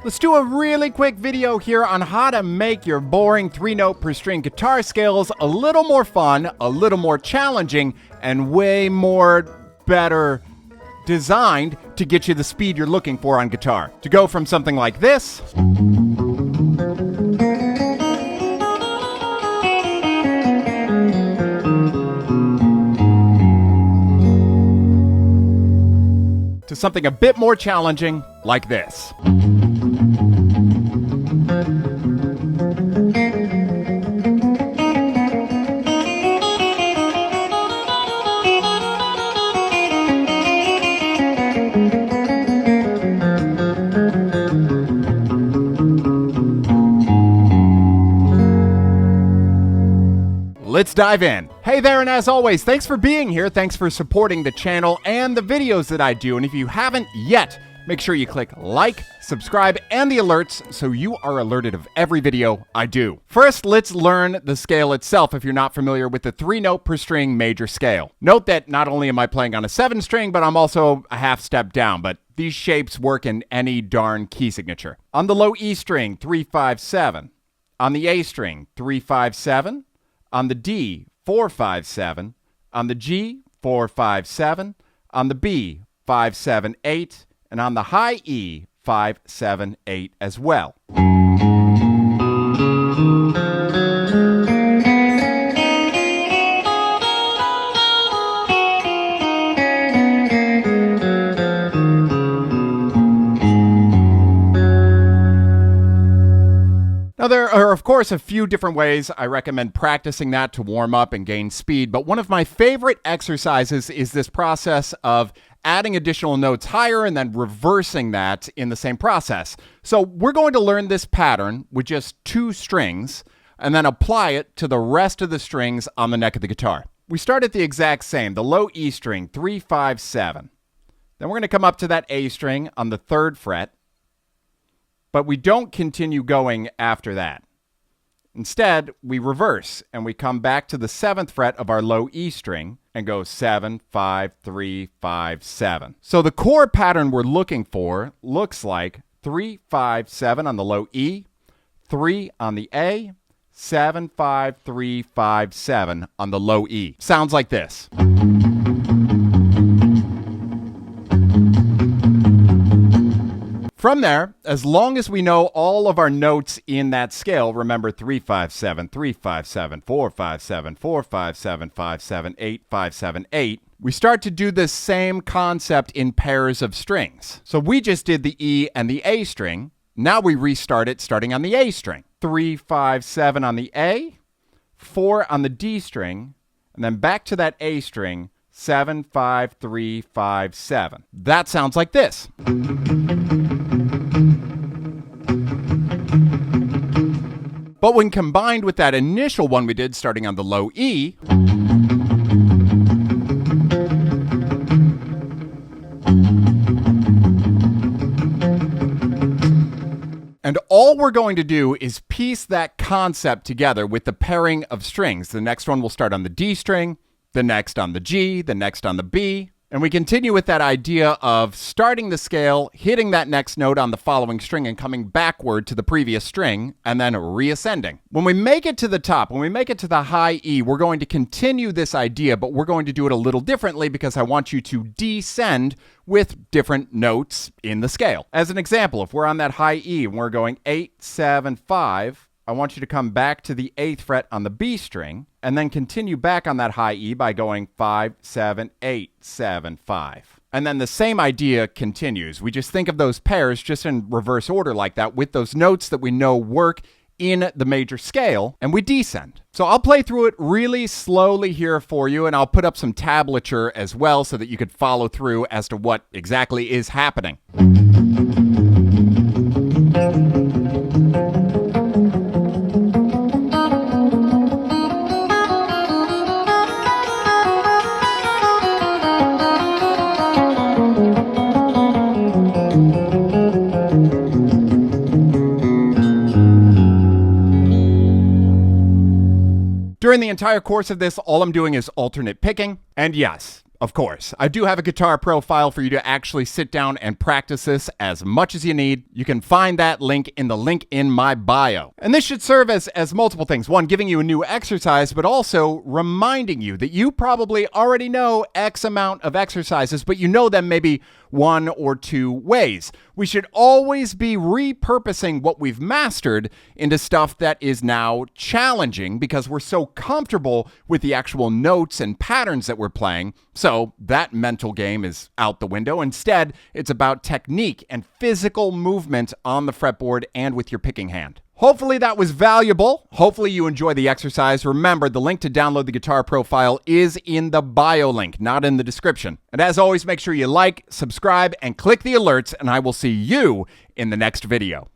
Let's do a really quick video here on how to make your boring 3-note per string guitar scales a little more fun, a little more challenging, and way more better designed to get you the speed you're looking for on guitar. To go from something like this to something a bit more challenging like this. Let's dive in. Hey there, and as always, thanks for being here. Thanks for supporting the channel and the videos that I do. And if you haven't yet, make sure you click like, subscribe, and the alerts so you are alerted of every video I do. First, let's learn the scale itself if you're not familiar with the 3-note per string major scale. Note that not only am I playing on a 7 string, but I'm also a half step down, but these shapes work in any darn key signature. On the low E string, 3-5-7. On the A string, 3-5-7. On the D, 4-5-7. On the G, 4-5-7. On the B, 5-7-8. And on the high E, 5-7-8 as well. Now, there are, of course, a few different ways I recommend practicing that to warm up and gain speed, but one of my favorite exercises is this process of adding additional notes higher and then reversing that in the same process. So we're going to learn this pattern with just 2 strings and then apply it to the rest of the strings on the neck of the guitar. We start at the exact same, the low E string, 3-5-7. Then we're going to come up to that A string on the 3rd fret. But we don't continue going after that. Instead, we reverse and we come back to the 7th fret of our low E string and go 7, 5, 3, 5, 7. So the chord pattern we're looking for looks like 3, 5, 7 on the low E, 3 on the A, 7, 5, 3, 5, 7 on the low E. Sounds like this. From there, as long as we know all of our notes in that scale, remember 3-5-7, 3-5-7, 4-5-7, 4-5-7, 5-7-8, 5-7-8, we start to do this same concept in pairs of strings. So we just did the E and the A string. Now we restart it starting on the A string. 3-5-7 on the A, 4 on the D string, and then back to that A string, 7, 5, 3, 5, 7. That sounds like this. But when combined with that initial one we did starting on the low E, and all we're going to do is piece that concept together with the pairing of strings. The next one will start on the D string, the next on the G, the next on the B. And we continue with that idea of starting the scale, hitting that next note on the following string and coming backward to the previous string and then reascending. When we make it to the top, when we make it to the high E, we're going to continue this idea, but we're going to do it a little differently because I want you to descend with different notes in the scale. As an example, if we're on that high E and we're going 8, 7, 5, I want you to come back to the 8th fret on the B string and then continue back on that high E by going 5, 7, 8, 7, 5. And then the same idea continues. We just think of those pairs just in reverse order like that with those notes that we know work in the major scale, and we descend. So I'll play through it really slowly here for you, and I'll put up some tablature as well so that you could follow through as to what exactly is happening. During the entire course of this, all I'm doing is alternate picking. And yes, Of course, I do have a guitar profile for you to actually sit down and practice this as much as you need. You can find that link in my bio. And this should serve as multiple things. One, giving you a new exercise, but also reminding you that you probably already know X amount of exercises, but you know them maybe one or two ways. We should always be repurposing what we've mastered into stuff that is now challenging because we're so comfortable with the actual notes and patterns that we're playing. So that mental game is out the window. Instead, it's about technique and physical movement on the fretboard and with your picking hand. Hopefully that was valuable. Hopefully you enjoy the exercise. Remember, the link to download the guitar profile is in the bio link, not in the description. And as always, make sure you like, subscribe, and click the alerts, and I will see you in the next video.